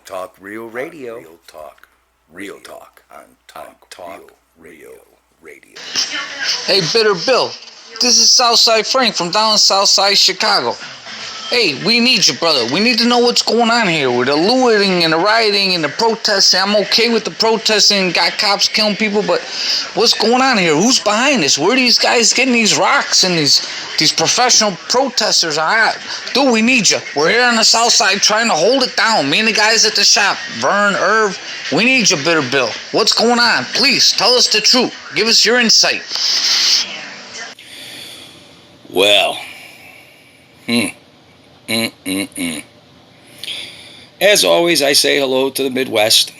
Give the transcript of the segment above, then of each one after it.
Talk Real Radio. Real Talk. Real Talk. On Talk Real Radio. Hey, Bitter Bill, this is Southside Frank from down in Southside Chicago. Hey, we need you, brother. We need to know what's going on here with the looting and the rioting and the protesting. I'm okay with the protesting, got cops killing people, but what's going on here? Who's behind this? Where are these guys getting these rocks and these professional protesters are at? Dude, we need you. We're here on the south side trying to hold it down. Me and the guys at the shop, Vern, Irv, we need you, Bitter Bill. What's going on? Please, tell us the truth. Give us your insight. Well, As always, I say hello to the Midwest.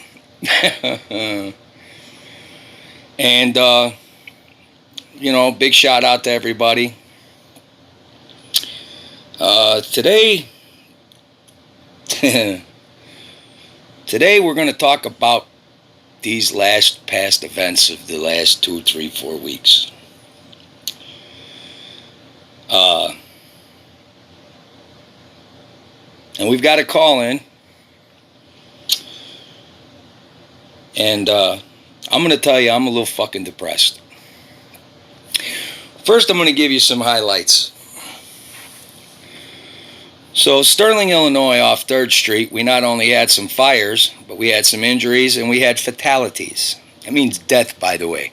And, big shout out to everybody. Today we're going to talk about these past events of the last 2, 3, 4 weeks. And we've got a call in. And I'm going to tell you, I'm a little fucking depressed. First, I'm going to give you some highlights. So, Sterling, Illinois, off 3rd Street, we not only had some fires, but we had some injuries and we had fatalities. That means death, by the way.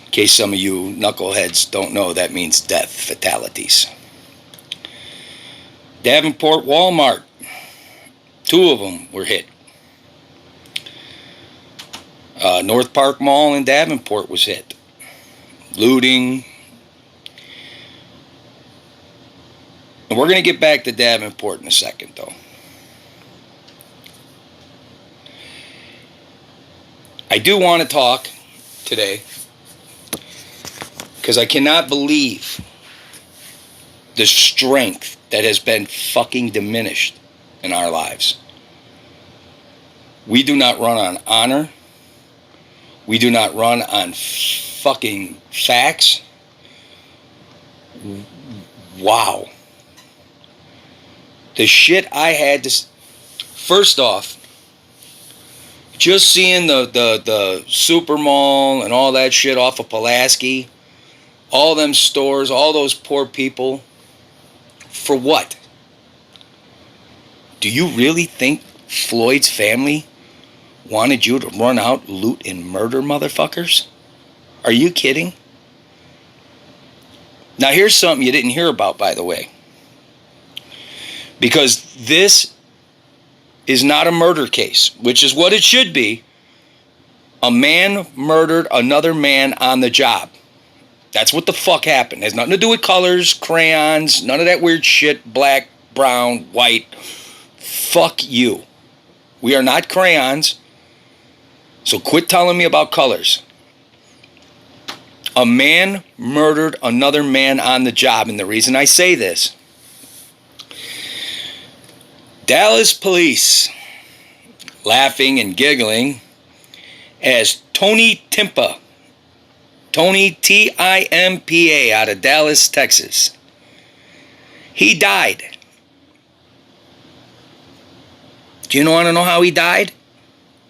In case some of you knuckleheads don't know, that means death, fatalities. Davenport Walmart, 2 of them were hit. North Park Mall in Davenport was hit. Looting. And we're going to get back to Davenport in a second, though. I do want to talk today because I cannot believe the strength that has been fucking diminished in our lives. We do not run on honor. We do not run on fucking facts. Wow. The shit I had to... First off, just seeing the super mall and all that shit off of Pulaski, all them stores, all those poor people, for what? Do you really think Floyd's family wanted you to run out, loot, and murder motherfuckers? Are you kidding? Now here's something you didn't hear about, by the way. Because this is not a murder case, which is what it should be. A man murdered another man on the job. That's what the fuck happened. It has nothing to do with colors, crayons, none of that weird shit, black, brown, white. Fuck you. We are not crayons. So quit telling me about colors. A man murdered another man on the job. And the reason I say this, Dallas police laughing and giggling as Tony Timpa, Tony Timpa out of Dallas, Texas. He died. Do you want to know how he died?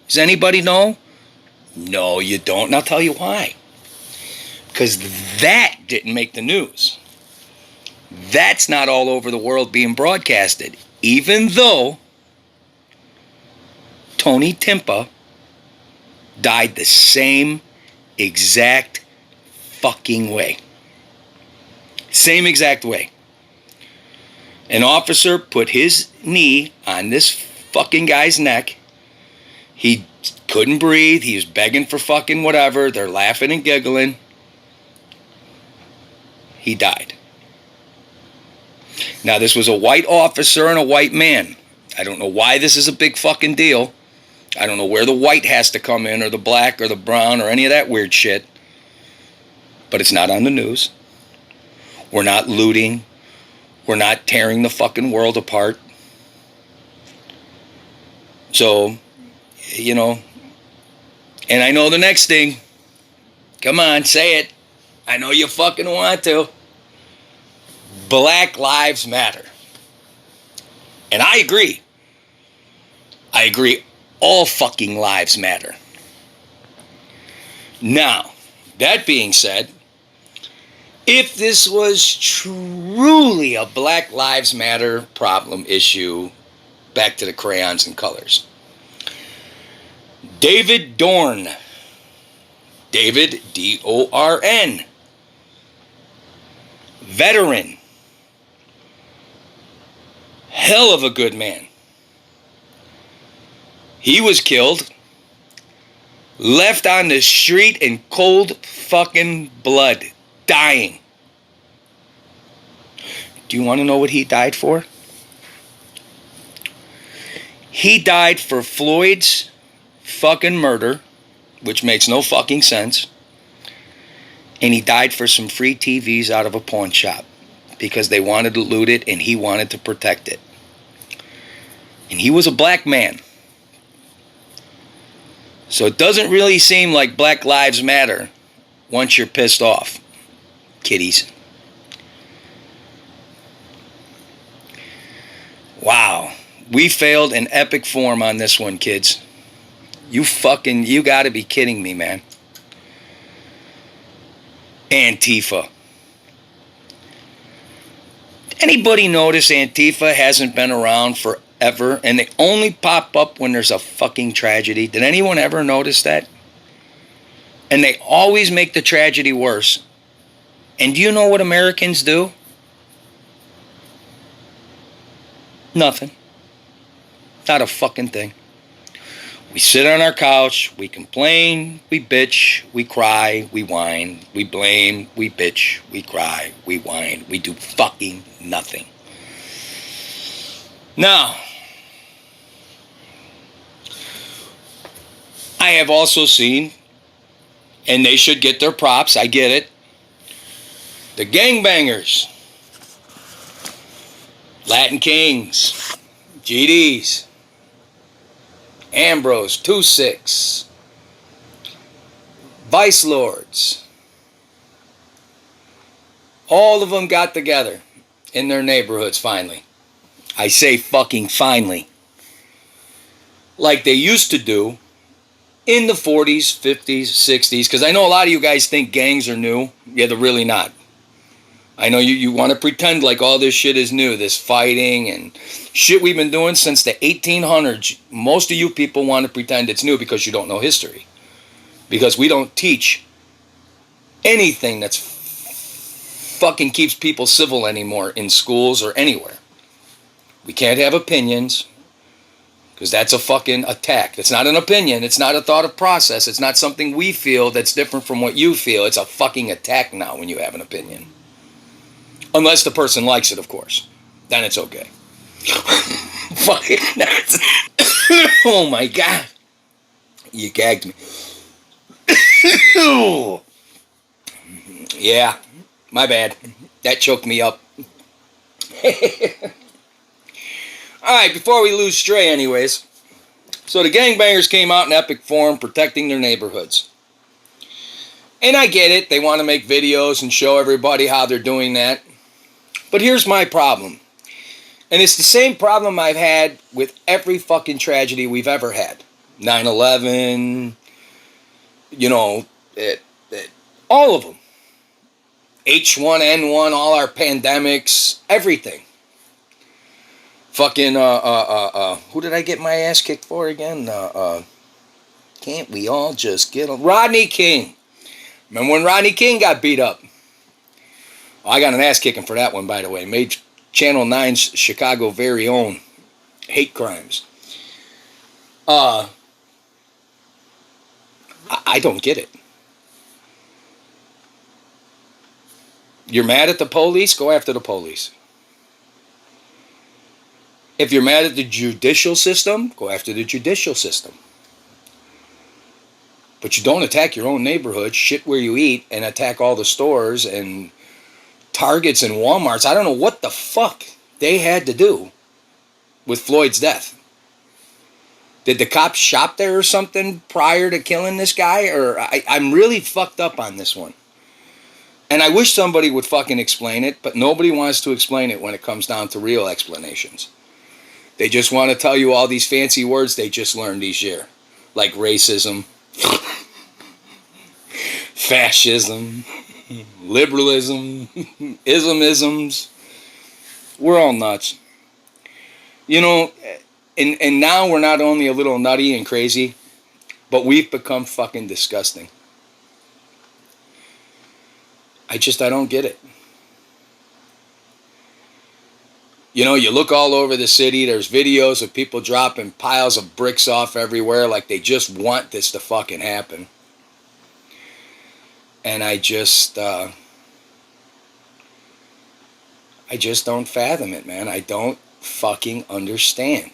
Does anybody know? No, you don't. And I'll tell you why. Because that didn't make the news. That's not all over the world being broadcasted. Even though Tony Timpa died the same exact fucking way. Same exact way. An officer put his knee on this fucking guy's neck. He couldn't breathe. He was begging for fucking whatever. They're laughing and giggling. He died. Now, this was a white officer and a white man. I don't know why this is a big fucking deal. I don't know where the white has to come in, or the black, or the brown, or any of that weird shit. But it's not on the news. We're not looting. We're not tearing the fucking world apart. So, and I know the next thing. Come on, say it. I know you fucking want to. Black Lives Matter. And I agree. I agree, all fucking lives matter. Now, that being said, if this was truly a Black Lives Matter problem issue, back to the crayons and colors. David Dorn. David, D-O-R-N. Veteran. Hell of a good man. He was killed, left on the street in cold fucking blood, dying. Do you want to know what he died for? He died for Floyd's fucking murder, which makes no fucking sense. And he died for some free TVs out of a pawn shop because they wanted to loot it and he wanted to protect it. And he was a black man. So it doesn't really seem like Black Lives Matter once you're pissed off, kiddies. Wow. We failed in epic form on this one, kids. You gotta be kidding me, man. Antifa. Anybody notice Antifa hasn't been around forever and they only pop up when there's a fucking tragedy? Did anyone ever notice that? And they always make the tragedy worse. And do you know what Americans do? Nothing. Not a fucking thing. We sit on our couch, we complain, we bitch, we cry, we whine, we blame, we bitch, we cry, we whine. We do fucking nothing. Now, I have also seen, and they should get their props, I get it, the gangbangers, Latin Kings, GDs, Ambrose, 2-6, Vice Lords. All of them got together in their neighborhoods finally. I say fucking finally. Like they used to do in the 40s, 50s, 60s. Because I know a lot of you guys think gangs are new. Yeah, they're really not. I know you want to pretend like all this shit is new, this fighting and shit we've been doing since the 1800s. Most of you people want to pretend it's new because you don't know history. Because we don't teach anything that's fucking keeps people civil anymore in schools or anywhere. We can't have opinions because that's a fucking attack. It's not an opinion. It's not a thought of process. It's not something we feel that's different from what you feel. It's a fucking attack now when you have an opinion. Unless the person likes it, of course. Then it's okay. Fucking nuts. Oh my God. You gagged me. Yeah, my bad. That choked me up. Alright, before we lose stray anyways. So the gangbangers came out in epic form protecting their neighborhoods. And I get it. They want to make videos and show everybody how they're doing that. But here's my problem. And it's the same problem I've had with every fucking tragedy we've ever had. 9/11, you know, all of them. H1N1, all our pandemics, everything. Fucking, who did I get my ass kicked for again? Can't we all just get on? Rodney King. Remember when Rodney King got beat up? I got an ass kicking for that one, by the way. Made Channel 9's Chicago very own hate crimes. I don't get it. You're mad at the police? Go after the police. If you're mad at the judicial system, go after the judicial system. But you don't attack your own neighborhood, shit where you eat, and attack all the stores and Targets and Walmarts. I don't know what the fuck they had to do with Floyd's death. Did the cops shop there or something prior to killing this guy? Or I'm really fucked up on this one. And I wish somebody would fucking explain it, but nobody wants to explain it when it comes down to real explanations. They just want to tell you all these fancy words they just learned this year. Like racism, fascism, liberalism, isms. We're all nuts. You know, and now we're not only a little nutty and crazy, but we've become fucking disgusting. I don't get it. You know, you look all over the city, there's videos of people dropping piles of bricks off everywhere like they just want this to fucking happen. And I just don't fathom it, man. I don't fucking understand.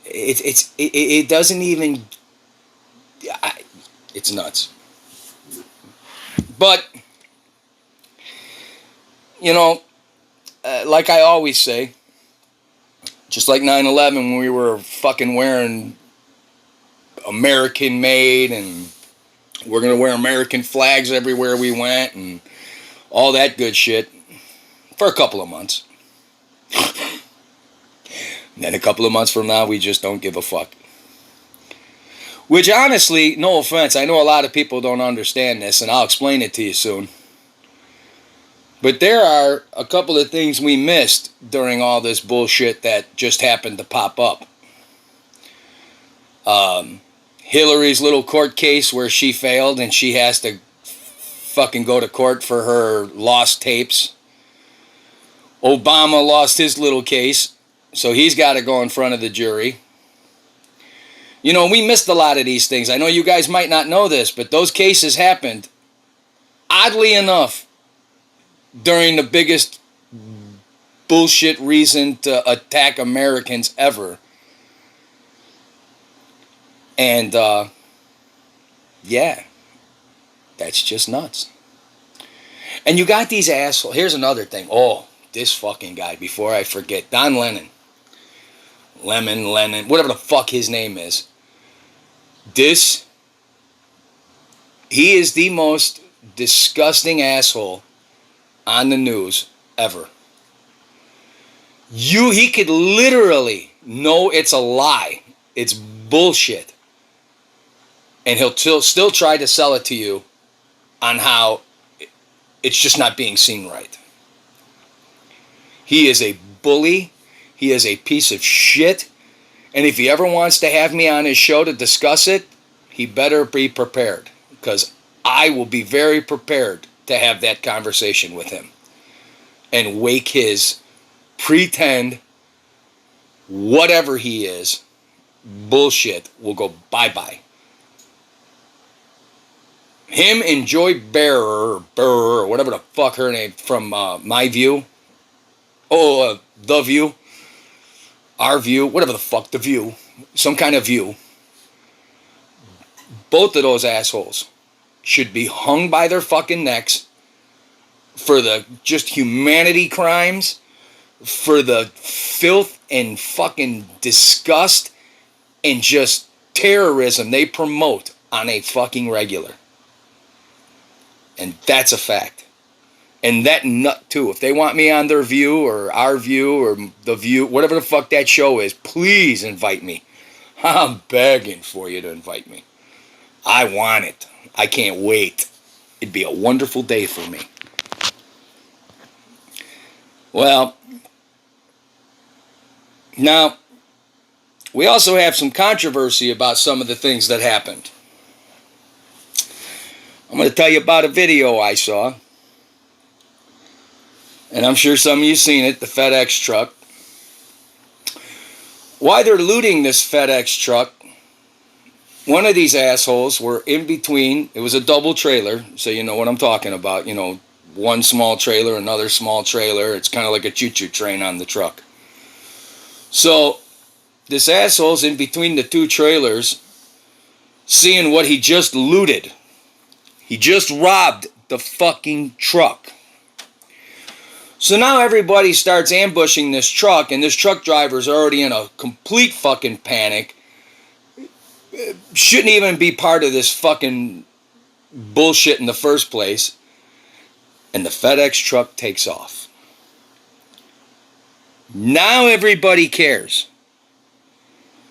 It doesn't even, it's nuts. But, you know, like I always say, just like 9/11 when we were fucking wearing American made and we're going to wear American flags everywhere we went and all that good shit for a couple of months. And then a couple of months from now, we just don't give a fuck. Which honestly, no offense, I know a lot of people don't understand this, and I'll explain it to you soon. But there are a couple of things we missed during all this bullshit that just happened to pop up. Hillary's little court case where she failed and she has to fucking go to court for her lost tapes. Obama lost his little case, so he's got to go in front of the jury. You know, we missed a lot of these things. I know you guys might not know this, but those cases happened, oddly enough, during the biggest bullshit reason to attack Americans ever. And, yeah, that's just nuts. And you got these assholes. Here's another thing. Oh, this fucking guy, before I forget, Don Lennon, whatever the fuck his name is. He is the most disgusting asshole on the news ever. He could literally know it's a lie. It's bullshit. And he'll still try to sell it to you on how it's just not being seen right. He is a bully. He is a piece of shit. And if he ever wants to have me on his show to discuss it, he better be prepared. Because I will be very prepared to have that conversation with him. And wake his pretend, whatever he is, bullshit will go bye-bye. Him and Joy Behar, or whatever the fuck her name, from My View. The View. Our View, whatever the fuck, The View. Some kind of view. Both of those assholes should be hung by their fucking necks for the just humanity crimes, for the filth and fucking disgust and just terrorism they promote on a fucking regular. And that's a fact. And that nut too. If they want me on their View or Our View or The View, whatever the fuck that show is, please invite me. I'm begging for you to invite me. I want it. I can't wait. It'd be a wonderful day for me. Well, now, we also have some controversy about some of the things that happened. I'm going to tell you about a video I saw. And I'm sure some of you seen it, the FedEx truck. While they're looting this FedEx truck, one of these assholes were in between. It was a double trailer, so you know what I'm talking about. You know, one small trailer, another small trailer. It's kind of like a choo-choo train on the truck. So this asshole's in between the two trailers, seeing what he just looted. He just robbed the fucking truck. So now everybody starts ambushing this truck, and this truck driver's already in a complete fucking panic. Shouldn't even be part of this fucking bullshit in the first place. And the FedEx truck takes off. Now everybody cares.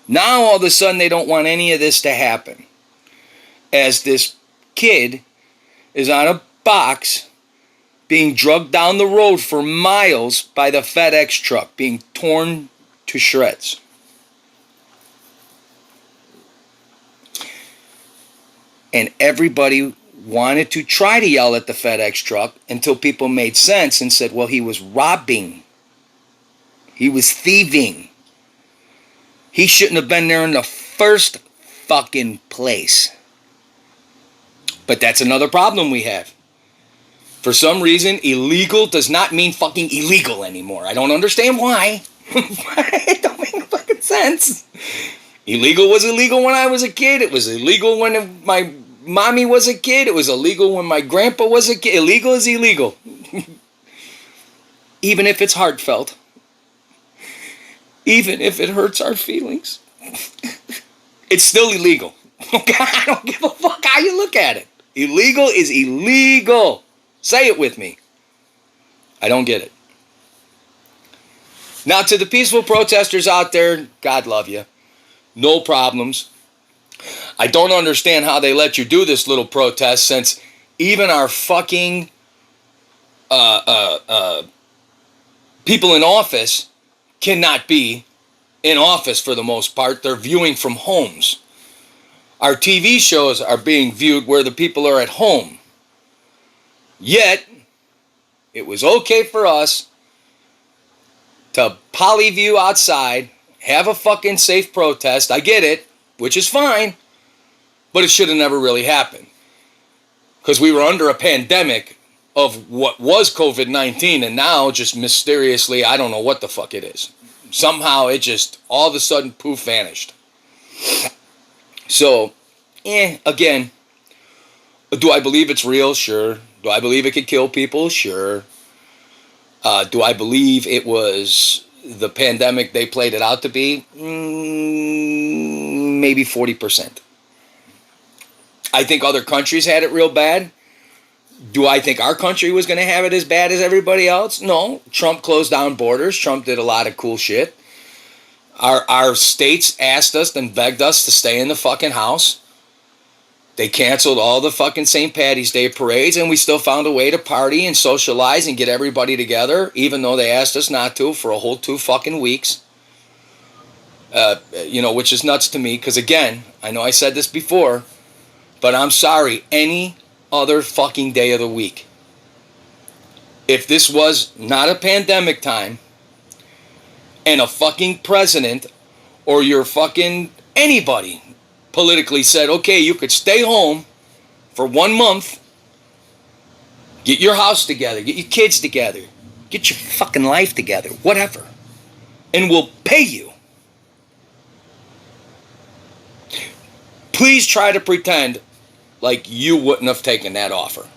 Now all of a sudden they don't want any of this to happen. As this kid is on a box being drugged down the road for miles by the FedEx truck, being torn to shreds. And everybody wanted to try to yell at the FedEx truck until people made sense and said, well, he was robbing. He was thieving. He shouldn't have been there in the first fucking place. But that's another problem we have. For some reason, illegal does not mean fucking illegal anymore. I don't understand why. It don't make fucking sense. Illegal was illegal when I was a kid. It was illegal when my mommy was a kid. It was illegal when my grandpa was a kid. Illegal is illegal. Even if it's heartfelt. Even if it hurts our feelings. It's still illegal. Okay? I don't give a fuck how you look at it. Illegal is illegal. Say it with me. I don't get it. Now, to the peaceful protesters out there, God love you. No problems. I don't understand how they let you do this little protest, since even our fucking people in office cannot be in office for the most part. They're viewing from homes. Our TV shows are being viewed where the people are at home. Yet, it was okay for us to polyview outside, have a fucking safe protest. I get it, which is fine, but it should have never really happened. Because we were under a pandemic of what was COVID-19, and now just mysteriously, I don't know what the fuck it is. Somehow it just all of a sudden poof vanished. So, again, do I believe it's real? Sure. Do I believe it could kill people? Sure. Do I believe it was the pandemic they played it out to be? Maybe 40%. I think other countries had it real bad. Do I think our country was going to have it as bad as everybody else? No. Trump closed down borders. Trump did a lot of cool shit. Our states asked us and begged us to stay in the fucking house. They canceled all the fucking St. Paddy's Day parades, and we still found a way to party and socialize and get everybody together, even though they asked us not to for a whole 2 fucking weeks. Which is nuts to me, because again, I know I said this before, but I'm sorry, any other fucking day of the week, if this was not a pandemic time, and a fucking president or your fucking anybody politically said, okay, you could stay home for 1 month, get your house together, get your kids together, get your fucking life together, whatever, and we'll pay you. Please try to pretend like you wouldn't have taken that offer.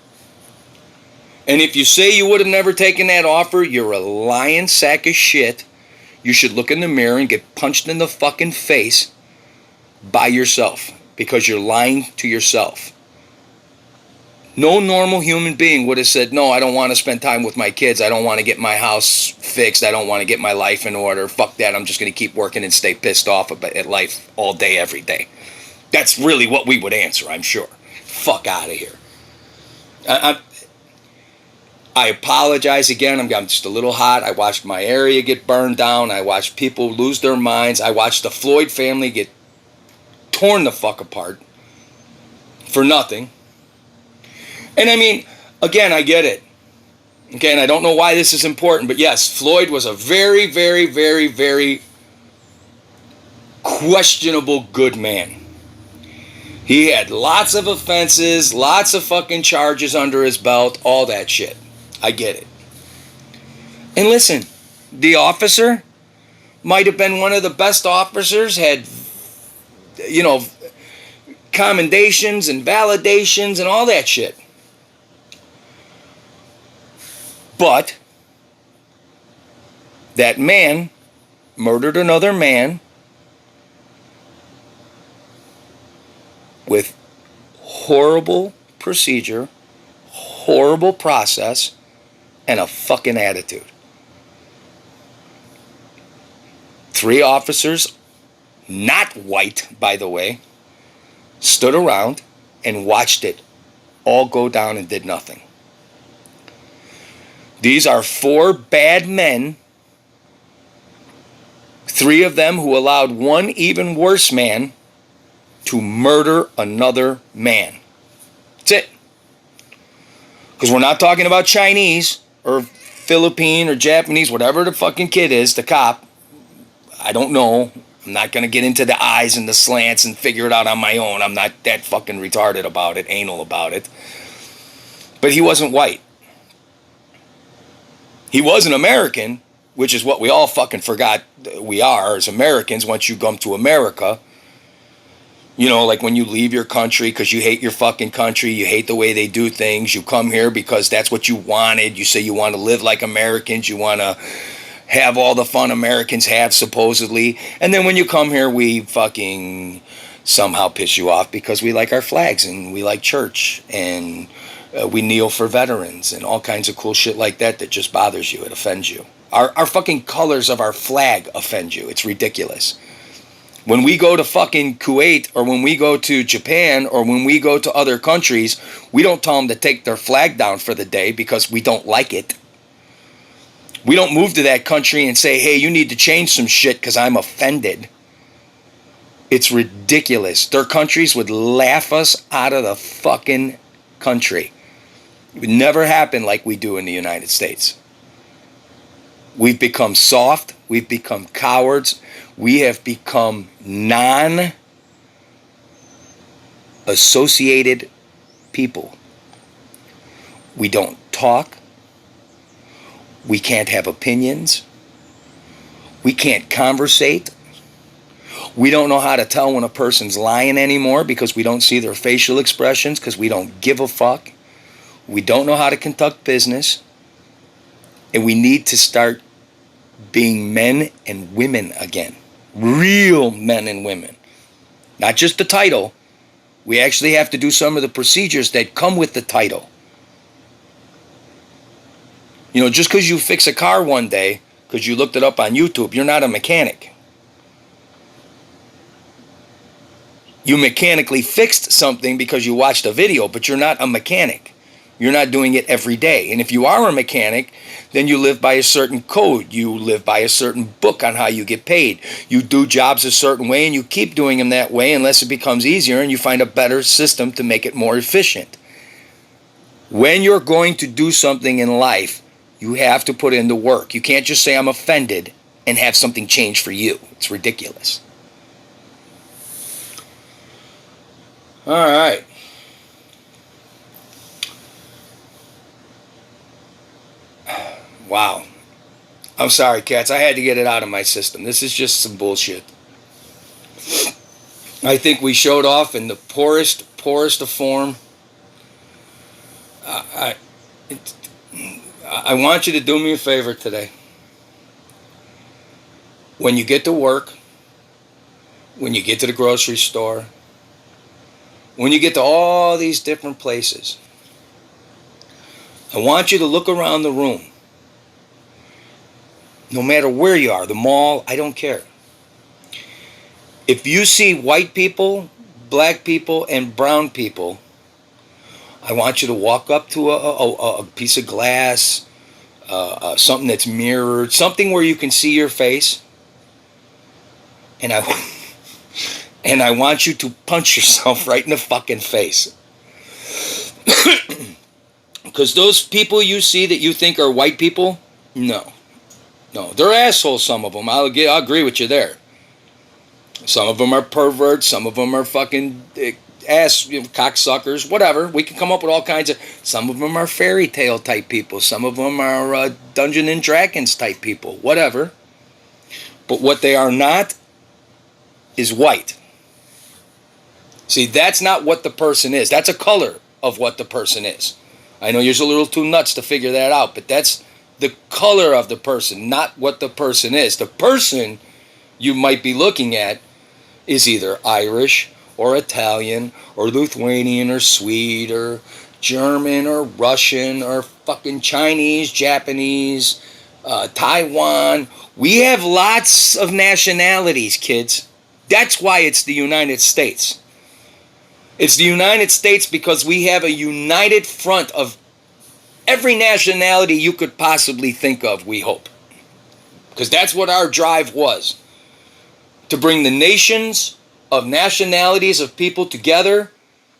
And if you say you would have never taken that offer, you're a lying sack of shit. You should look in the mirror and get punched in the fucking face by yourself, because you're lying to yourself. No normal human being would have said, no, I don't want to spend time with my kids. I don't want to get my house fixed. I don't want to get my life in order. Fuck that. I'm just going to keep working and stay pissed off at life all day, every day. That's really what we would answer, I'm sure. Fuck out of here. I apologize again. I'm just a little hot. I watched my area get burned down. I watched people lose their minds. I watched the Floyd family get torn the fuck apart for nothing. And I mean, again, I get it. Again, I don't know why this is important, but yes, Floyd was a very, very, very, very questionable good man. He had lots of offenses, lots of fucking charges under his belt, all that shit. I get it. And listen, the officer might have been one of the best officers, had, commendations and validations and all that shit. But that man murdered another man with horrible procedure, horrible process, and a fucking attitude. 3 officers, not white, by the way, stood around and watched it all go down and did nothing. These are 4 bad men, 3 of them who allowed one even worse man to murder another man. That's it. Because we're not talking about Chinese or Philippine or Japanese, whatever the fucking kid is, the cop. I don't know. I'm not going to get into the eyes and the slants and figure it out on my own. I'm not that fucking retarded about it, anal about it. But he wasn't white. He was an American, which is what we all fucking forgot we are as Americans once you come to America. You know, like when you leave your country because you hate your fucking country, you hate the way they do things, you come here because that's what you wanted, you say you want to live like Americans, you want to have all the fun Americans have, supposedly, and then when you come here, we fucking somehow piss you off because we like our flags, and we like church, and we kneel for veterans, and all kinds of cool shit like that just bothers you, it offends you. Our fucking colors of our flag offend you, it's ridiculous. When we go to fucking Kuwait, or when we go to Japan, or when we go to other countries, we don't tell them to take their flag down for the day because we don't like it. We don't move to that country and say, hey, you need to change some shit because I'm offended. It's ridiculous. Their countries would laugh us out of the fucking country. It would never happen like we do in the United States. We've become soft. We've become cowards. We have become non-associated people. We don't talk. We can't have opinions. We can't conversate. We don't know how to tell when a person's lying anymore because we don't see their facial expressions because we don't give a fuck. We don't know how to conduct business. And we need to start being men and women again. Real men and women. Not just the title. We actually have to do some of the procedures that come with the title. You know, just because you fix a car one day, because you looked it up on YouTube, you're not a mechanic. You mechanically fixed something because you watched a video, but you're not a mechanic. You're not doing it every day. And if you are a mechanic, then you live by a certain code. You live by a certain book on how you get paid. You do jobs a certain way, and you keep doing them that way unless it becomes easier and you find a better system to make it more efficient. When you're going to do something in life, you have to put in the work. You can't just say, I'm offended, and have something change for you. It's ridiculous. All right. Wow. I'm sorry, cats. I had to get it out of my system. This is just some bullshit. I think we showed off in the poorest of form. I want you to do me a favor today. When you get to work, when you get to the grocery store, when you get to all these different places, I want you to look around the room. No matter where you are, the mall, I don't care. If you see white people, black people, and brown people, I want you to walk up to a piece of glass, something that's mirrored, something where you can see your face, and I want you to punch yourself right in the fucking face. Because those people you see that you think are white people, no, they're assholes. Some of them, I'll agree with you there. Some of them are perverts. Some of them are fucking ass cocksuckers. Whatever. We can come up with all kinds of. Some of them are fairy tale type people. Some of them are Dungeons and Dragons type people. Whatever. But what they are not is white. See, that's not what the person is. That's a color of what the person is. I know you're a little too nuts to figure that out, but that's the color of the person, not what the person is. The person you might be looking at is either Irish or Italian or Lithuanian or Swede or German or Russian or fucking Chinese, Japanese, Taiwan. We have lots of nationalities, kids. That's why it's the United States. It's the United States because we have a united front of every nationality you could possibly think of, we hope. Because that's what our drive was. To bring the nations of nationalities of people together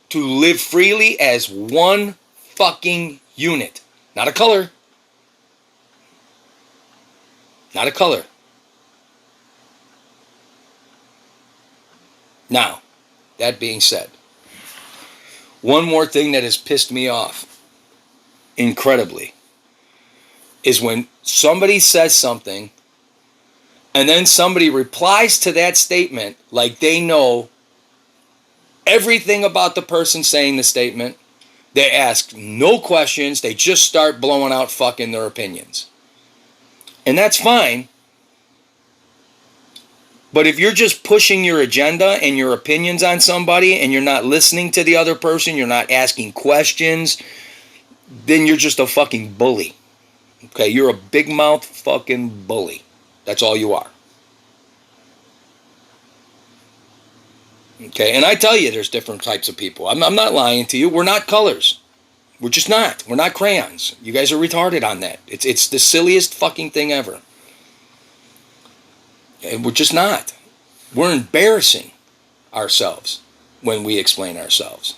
to live freely as one fucking unit. Not a color. Not a color. Now, that being said, one more thing that has pissed me off incredibly is when somebody says something and then somebody replies to that statement like they know everything about the person saying the statement. They ask no questions. They just start blowing out fucking their opinions. And that's fine. But if you're just pushing your agenda and your opinions on somebody and you're not listening to the other person, you're not asking questions, then you're just a fucking bully. Okay, you're a big mouth fucking bully. That's all you are. Okay, and I tell you there's different types of people. I'm not lying to you. We're not colors. We're just not. We're not crayons. You guys are retarded on that. It's the silliest fucking thing ever. And we're just not. We're embarrassing ourselves when we explain ourselves.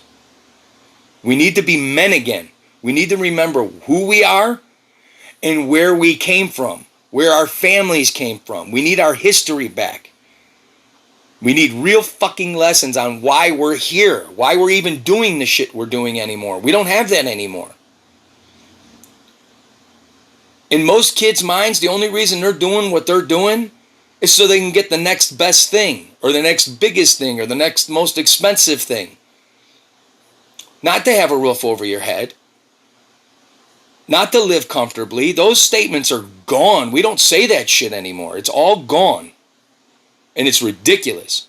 We need to be men again. We need to remember who we are and where we came from, where our families came from. We need our history back. We need real fucking lessons on why we're here, why we're even doing the shit we're doing anymore. We don't have that anymore. In most kids' minds, the only reason they're doing what they're doing is so they can get the next best thing, or the next biggest thing, or the next most expensive thing. Not to have a roof over your head. Not to live comfortably. Those statements are gone. We don't say that shit anymore. It's all gone. And it's ridiculous.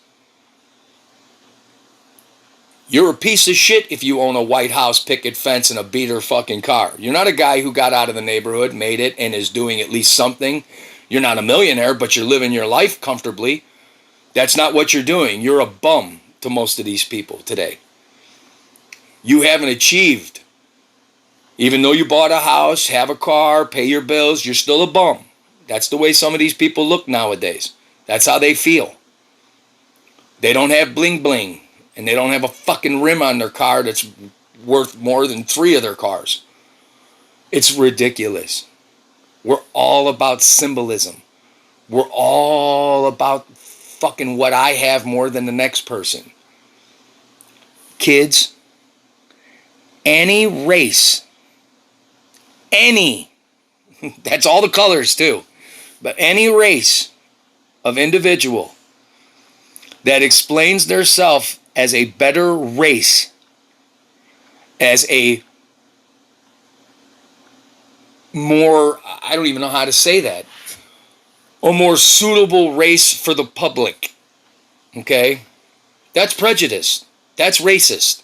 You're a piece of shit if you own a White House picket fence and a beater fucking car. You're not a guy who got out of the neighborhood, made it, and is doing at least something. You're not a millionaire, but you're living your life comfortably. That's not what you're doing. You're a bum to most of these people today. You haven't achieved. Even though you bought a house, have a car, pay your bills, you're still a bum. That's the way some of these people look nowadays. That's how they feel. They don't have bling bling, and they don't have a fucking rim on their car that's worth more than 3 of their cars. It's ridiculous. We're all about symbolism. We're all about fucking what I have more than the next person. Kids, any race, that's all the colors too, but any race of individual that explains their self as a better race, as a more, I don't even know how to say that, a more suitable race for the public, okay? That's prejudice. That's racist.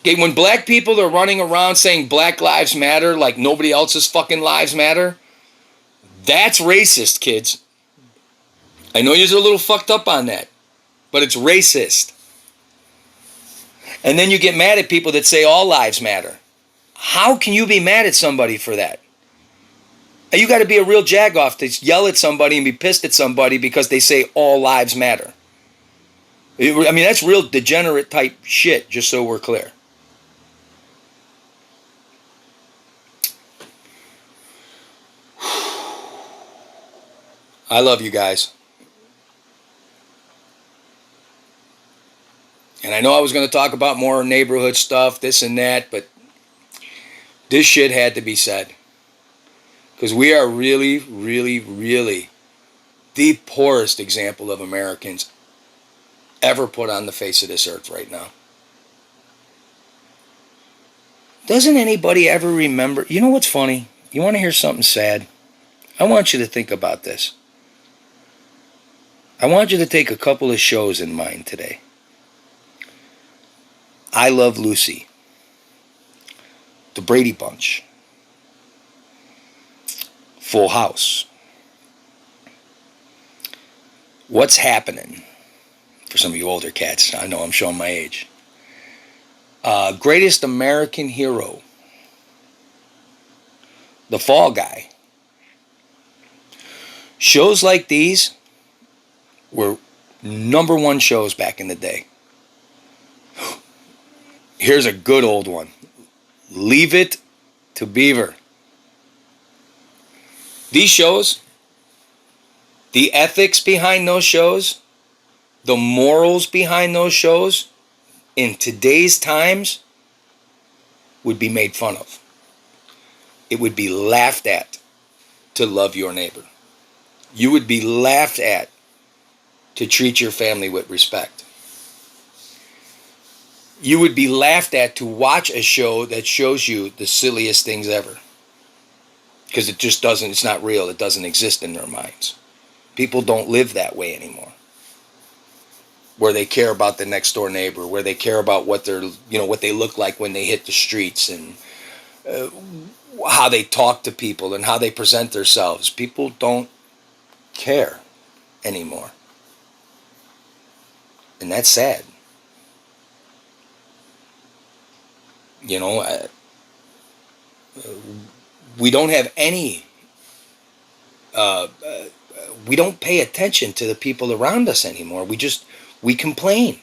Okay, when black people are running around saying Black Lives Matter like nobody else's fucking lives matter, that's racist, kids. I know you're a little fucked up on that, but it's racist. And then you get mad at people that say all lives matter. How can you be mad at somebody for that? You got to be a real jagoff to yell at somebody and be pissed at somebody because they say all lives matter. I mean, that's real degenerate type shit, just so we're clear. I love you guys. And I know I was going to talk about more neighborhood stuff, this and that, but this shit had to be said. Because we are really, really, really the poorest example of Americans ever put on the face of this earth right now. Doesn't anybody ever remember? You know what's funny? You want to hear something sad? I want you to think about this. I want you to take a couple of shows in mind today. I Love Lucy. The Brady Bunch. Full House. What's happening? For some of you older cats, I know I'm showing my age. Greatest American Hero. The Fall Guy. Shows like these were #1 shows back in the day. Here's a good old one. Leave It to Beaver. These shows, the ethics behind those shows, the morals behind those shows, in today's times, would be made fun of. It would be laughed at to love your neighbor. You would be laughed at to treat your family with respect. You would be laughed at to watch a show that shows you the silliest things ever. Because it just doesn't, it's not real. It doesn't exist in their minds. People don't live that way anymore. Where they care about the next door neighbor, where they care about what they're, what they look like when they hit the streets, and how they talk to people and how they present themselves. People don't care anymore. And that's sad. We don't have any, we don't pay attention to the people around us anymore. We complain.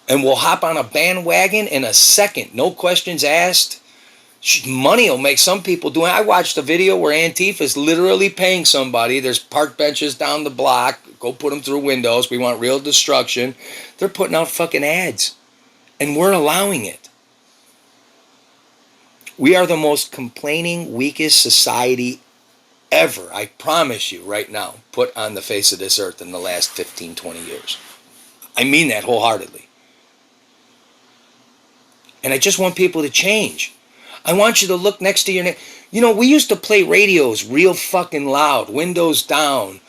And we'll hop on a bandwagon in a second, no questions asked. Money will make some people do it. I watched a video where Antifa is literally paying somebody. There's park benches down the block. Go put them through windows. We want real destruction. They're putting out fucking ads. And we're allowing it. We are the most complaining, weakest society ever, I promise you right now, put on the face of this earth in the last 15, 20 years. I mean that wholeheartedly. And I just want people to change. I want you to look next to your neighbor. We used to play radios real fucking loud, windows down.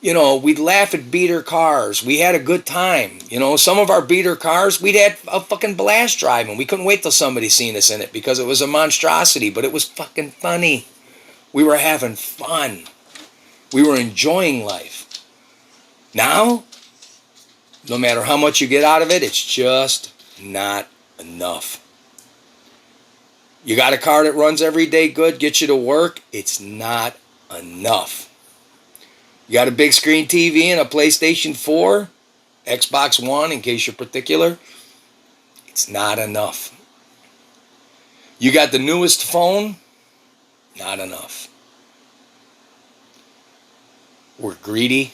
We'd laugh at beater cars. We had a good time. Some of our beater cars, we'd had a fucking blast driving. We couldn't wait till somebody seen us in it because it was a monstrosity, but it was fucking funny. We were having fun. We were enjoying life. Now, no matter how much you get out of it, it's just not enough. You got a car that runs every day good, gets you to work, it's not enough. You got a big screen TV and a PlayStation 4, Xbox One in case you're particular, it's not enough. You got the newest phone, not enough. We're greedy.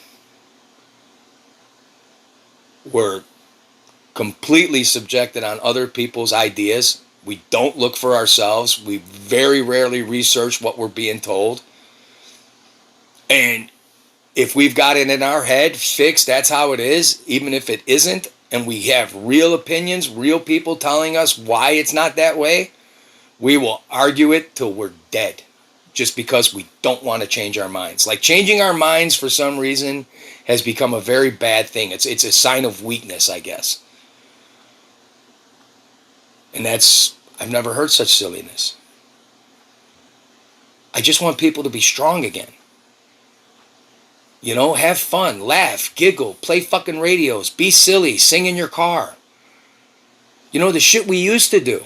We're completely subjected on other people's ideas. We don't look for ourselves. We very rarely research what we're being told. And if we've got it in our head fixed, that's how it is, even if it isn't, and we have real opinions, real people telling us why it's not that way, we will argue it till we're dead just because we don't want to change our minds. Like changing our minds for some reason has become a very bad thing. It's a sign of weakness, I guess. And I've never heard such silliness. I just want people to be strong again. Have fun, laugh, giggle, play fucking radios, be silly, sing in your car. The shit we used to do.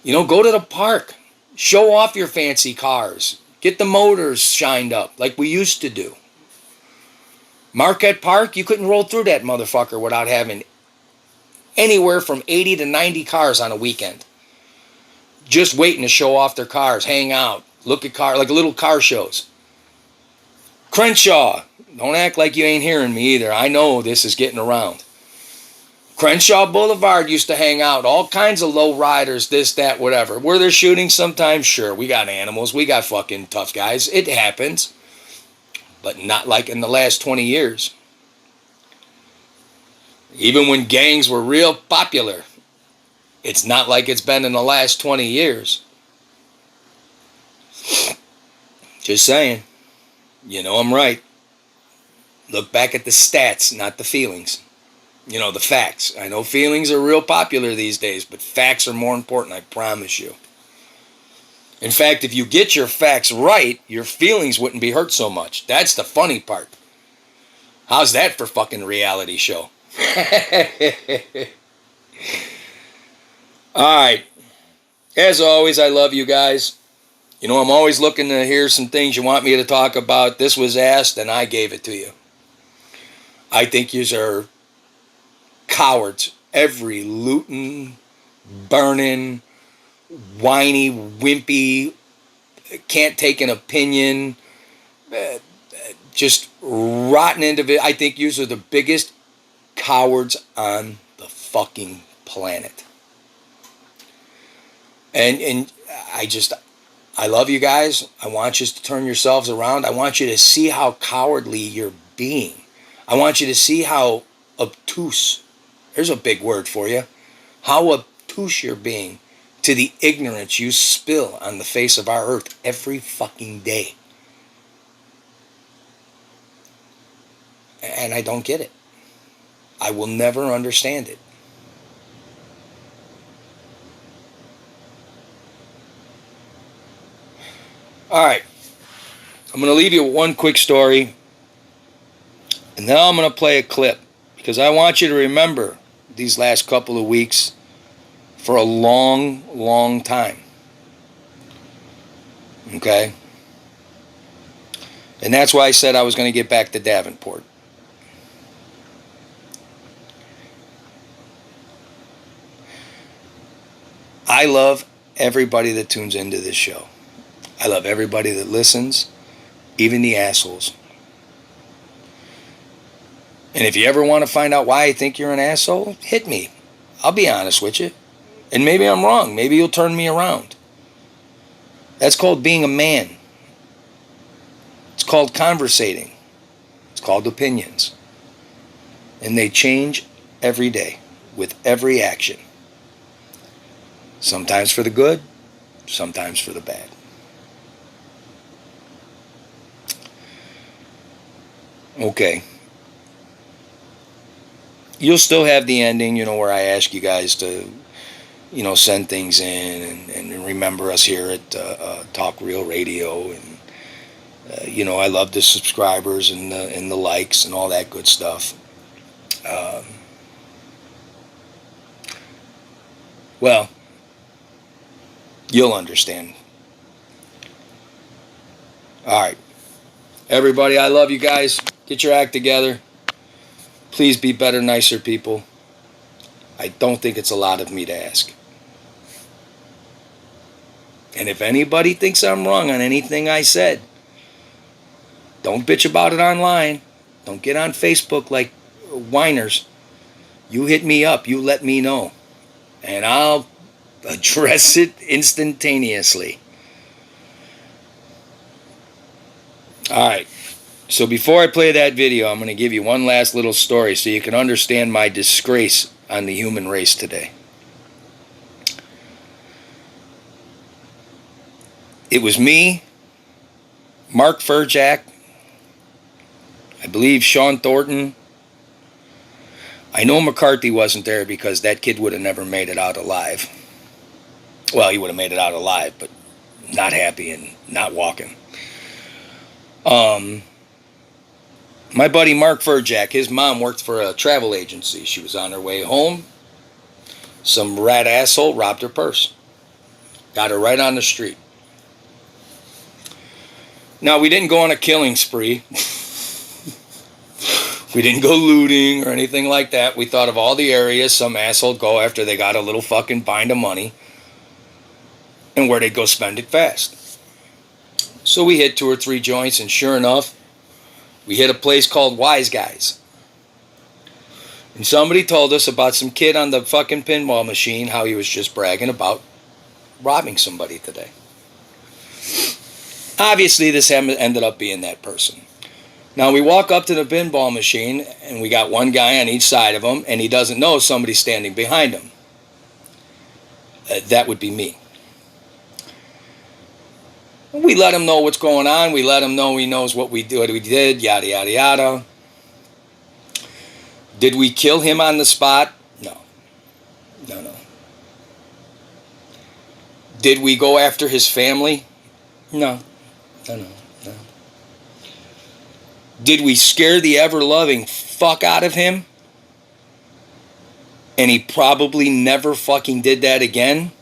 Go to the park, show off your fancy cars, get the motors shined up like we used to do. Marquette Park, you couldn't roll through that motherfucker without having anywhere from 80 to 90 cars on a weekend. Just waiting to show off their cars, hang out, look at cars, like little car shows. Crenshaw, don't act like you ain't hearing me either. I know this is getting around. Crenshaw Boulevard used to hang out, all kinds of low riders, this, that, whatever. Were there shootings sometimes? Sure, we got animals, we got fucking tough guys. It happens, but not like in the last 20 years. Even when gangs were real popular, it's not like it's been in the last 20 years. Just saying. I'm right. Look back at the stats, not the feelings. The facts. I know feelings are real popular these days, but facts are more important, I promise you. In fact, if you get your facts right, your feelings wouldn't be hurt so much. That's the funny part. How's that for fucking reality show? Alright. As always, I love you guys. You know, I'm always looking to hear some things you want me to talk about. This was asked, and I gave it to you. I think yous are cowards. Every looting, burning, whiny, wimpy, can't take an opinion, just rotten individual. I think yous are the biggest cowards on the fucking planet. And I love you guys. I want you to turn yourselves around. I want you to see how cowardly you're being. I want you to see how obtuse, there's a big word for you, how obtuse you're being to the ignorance you spill on the face of our earth every fucking day. And I don't get it. I will never understand it. Alright, I'm going to leave you with one quick story, and then I'm going to play a clip, because I want you to remember these last couple of weeks for a long, long time. Okay? And that's why I said I was going to get back to Davenport. I love everybody that tunes into this show. I love everybody that listens, even the assholes. And if you ever want to find out why I think you're an asshole, hit me. I'll be honest with you. And maybe I'm wrong. Maybe you'll turn me around. That's called being a man. It's called conversating. It's called opinions. And they change every day with every action. Sometimes for the good, sometimes for the bad. Okay. You'll still have the ending, where I ask you guys to, send things in and remember us here at Talk Real Radio. And, I love the subscribers and the likes and all that good stuff. Well, you'll understand. All right. Everybody, I love you guys. Get your act together. Please be better, nicer people. I don't think it's a lot of me to ask. And if anybody thinks I'm wrong on anything I said, don't bitch about it online. Don't get on Facebook like whiners. You hit me up. You let me know. And I'll address it instantaneously. Alright. So before I play that video, I'm going to give you one last little story so you can understand my disgrace on the human race today. It was me, Mark Furjack, I believe Sean Thornton. I know McCarthy wasn't there because that kid would have never made it out alive. Well, he would have made it out alive, but not happy and not walking. My buddy Mark Furjack, his mom worked for a travel agency. She was on her way home. Some rat asshole robbed her purse. Got her right on the street. Now, we didn't go on a killing spree. We didn't go looting or anything like that. We thought of all the areas some asshole go after they got a little fucking bind of money and where they'd go spend it fast. So we hit 2 or 3 joints, and sure enough, we hit a place called Wise Guys. And somebody told us about some kid on the fucking pinball machine, how he was just bragging about robbing somebody today. Obviously, this ended up being that person. Now, we walk up to the pinball machine, and we got one guy on each side of him, and he doesn't know somebody's standing behind him. That would be me. We let him know what's going on. We let him know he knows what we did, yada, yada, yada. Did we kill him on the spot? No. Did we go after his family? No. No. Did we scare the ever-loving fuck out of him? And he probably never fucking did that again?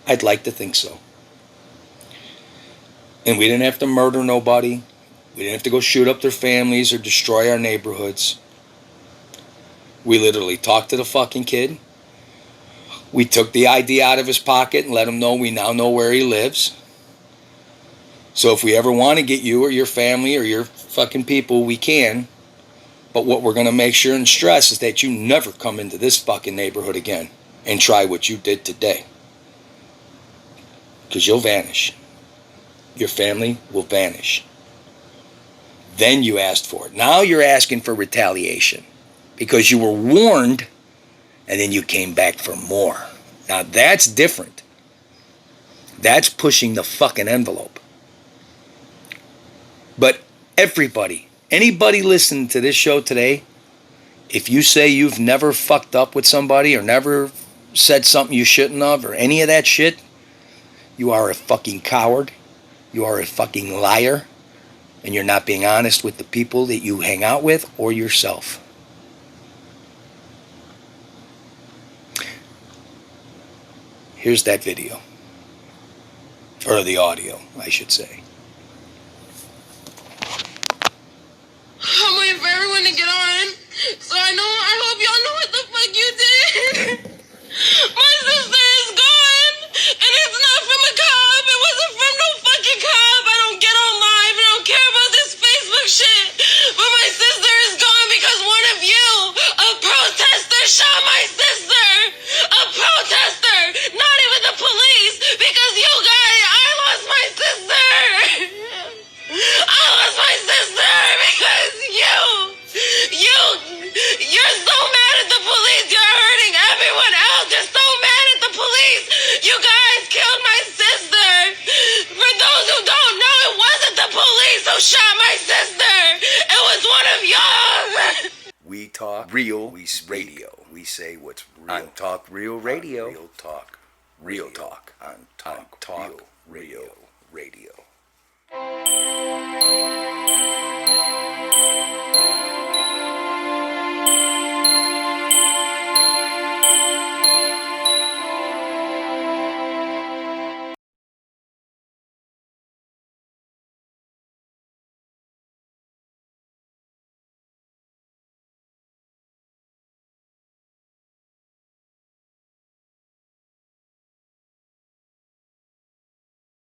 I'd like to think so. And we didn't have to murder nobody. We didn't have to go shoot up their families or destroy our neighborhoods. We literally talked to the fucking kid. We took the ID out of his pocket and let him know we now know where he lives. So if we ever want to get you or your family or your fucking people, we can. But what we're going to make sure and stress is that you never come into this fucking neighborhood again and try what you did today. Because you'll vanish. Your family will vanish. Then you asked for it. Now you're asking for retaliation because you were warned and then you came back for more. Now that's different. That's pushing the fucking envelope. But everybody, anybody listening to this show today, if you say you've never fucked up with somebody or never said something you shouldn't have or any of that shit, you are a fucking coward. You are a fucking liar. And you're not being honest with the people that you hang out with or yourself. Here's that video. Or the audio, I should say. I'm waiting for everyone to get on. So I hope y'all know what the fuck you did. My sister is gone. And it's not from a cop. It wasn't from no fucking cop. I don't get on live. I don't care about this Facebook shit. But my sister is gone because one of you, a protester, shot my sister. A protester. Not even the police. Because you guys, I lost my sister. I lost my sister because you're so mad at the police. You're hurting everyone else. You're so mad at the police. You guys killed my sister. For those who don't know, it wasn't the police who shot my sister. It was one of y'all. We talk real radio. We say what's real on Talk Real Radio. Real talk on Talk Real Radio.